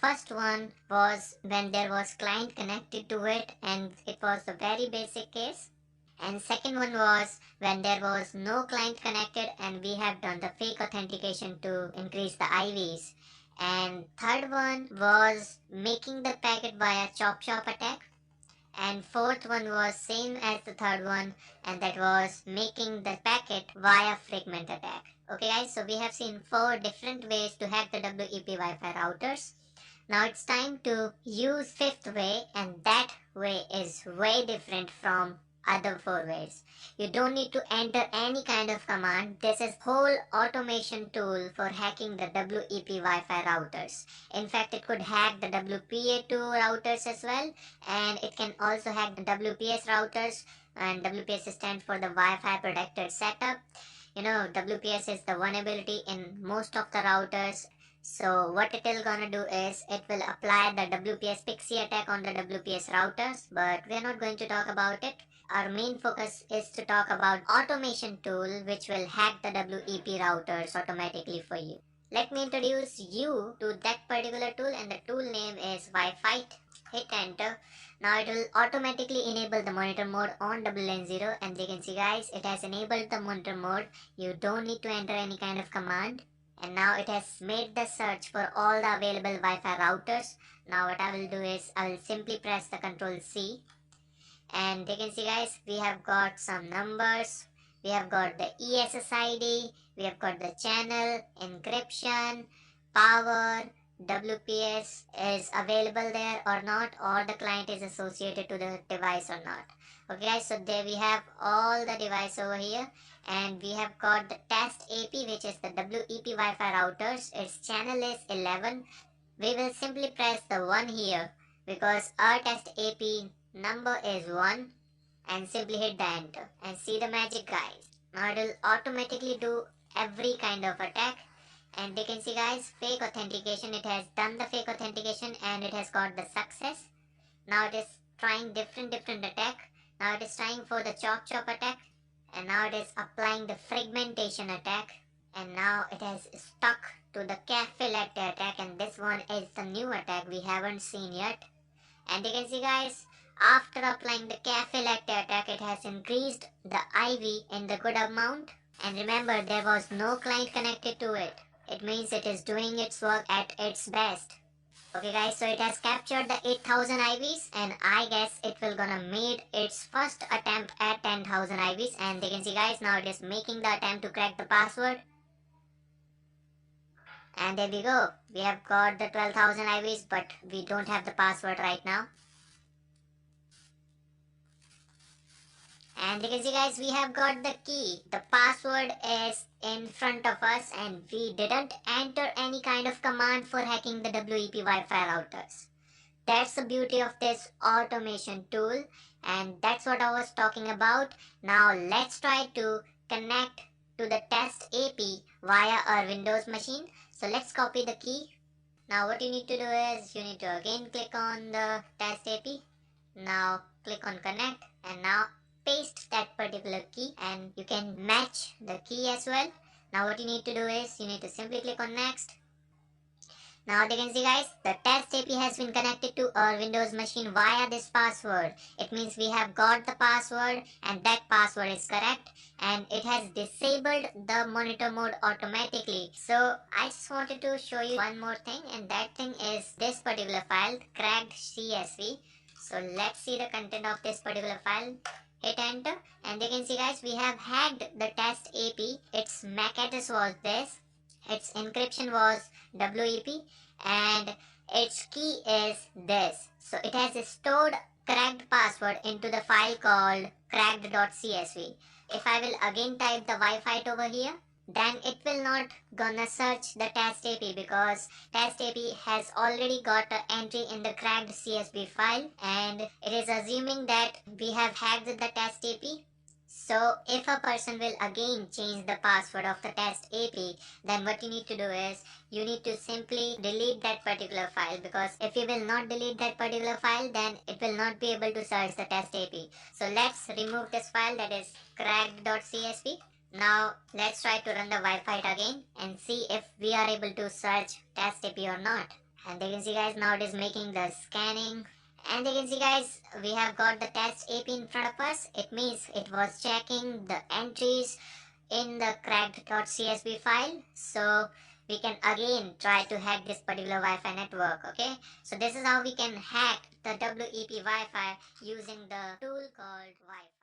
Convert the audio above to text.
First one was when there was client connected to it and it was a very basic case. And second one was when there was no client connected and we have done the fake authentication to increase the IVs. And third one was making the packet via chop chop attack. And fourth one was same as the third one, and that was making the packet via fragment attack. Okay guys, so we have seen 4 different ways to hack the WEP Wi-Fi routers. Now it's time to use fifth way, and that way is way different from other 4 ways. You don't need to enter any kind of command. This is whole automation tool for hacking the WEP Wi-Fi routers. In fact, it could hack the WPA2 routers as well, and it can also hack the WPS routers, and WPS stands for the Wi-Fi protected setup. You know, WPS is the vulnerability in most of the routers. So what it is gonna do is it will apply the WPS pixie attack on the WPS routers, but we are not going to talk about it. Our main focus is to talk about automation tool which will hack the WEP routers automatically for you. Let me introduce you to that particular tool, and the tool name is Wifi. Hit enter. Now it will automatically enable the monitor mode on WLAN 0, and you can see guys, it has enabled the monitor mode. You don't need to enter any kind of command. And now it has made the search for all the available Wi-Fi routers. Now what I will do is I will simply press the Ctrl C, and you can see guys, we have got some numbers, we have got the ESSID, we have got the channel, encryption, power, WPS is available there or not, or the client is associated to the device or not. Okay guys, so there we have all the device over here, and we have got the test AP, which is the WEP Wi-Fi routers. Its channel is 11. We will simply press the 1 here because our test AP number is 1, and simply hit the enter and see the magic guys. Now it will automatically do every kind of attack, and you can see guys, fake authentication, it has done the fake authentication and it has got the success. Now it is trying different attack. Now it is trying for the chop chop attack, and now it is applying the fragmentation attack, and now it has stuck to the cafe latte attack, and this one is the new attack we haven't seen yet. And you can see guys, after applying the cafe latte attack, it has increased the IV in the good amount, and remember there was no client connected to it. It means it is doing its work at its best. Okay guys, so it has captured the 8000 IVs, and I guess it will gonna made its first attempt at 10,000 IVs, and you can see guys, now it is making the attempt to crack the password. And there we go, we have got the 12,000 IVs, but we don't have the password right now. And you can see guys, we have got the key. The password is in front of us, and we didn't enter any kind of command for hacking the WEP Wi-Fi routers. That's the beauty of this automation tool, and that's what I was talking about. Now let's try to connect to the test AP via our Windows machine. So let's copy the key. Now what you need to do is you need to again click on the test AP. Now click on connect, and now paste that particular key, and you can match the key as well. Now what you need to do is you need to simply click on next. Now you can see guys, the test AP has been connected to our Windows machine via this password. It means we have got the password, and that password is correct, and it has disabled the monitor mode automatically. So I just wanted to show you one more thing, and that thing is this particular file, cracked CSV. So let's see the content of this particular file. Hit enter, and you can see guys, we have hacked the test AP. Its MAC address was this, its encryption was WEP, and its key is this. So it has stored cracked password into the file called cracked.csv. If I will again type the Wi-Fi over here, then it will not gonna search the test AP because test AP has already got an entry in the cracked CSV file, and it is assuming that we have hacked the test AP. So if a person will again change the password of the test AP, then what you need to do is you need to simply delete that particular file, because if you will not delete that particular file, then it will not be able to search the test AP. So let's remove this file, that is cracked.csv. Now let's try to run the Wi-Fi again and see if we are able to search test AP or not. And you can see guys, now it is making the scanning. And you can see guys, we have got the test AP in front of us. It means it was checking the entries in the cracked.csv file. So we can again try to hack this particular Wi-Fi network. Okay, so this is how we can hack the WEP Wi-Fi using the tool called Wi-Fi.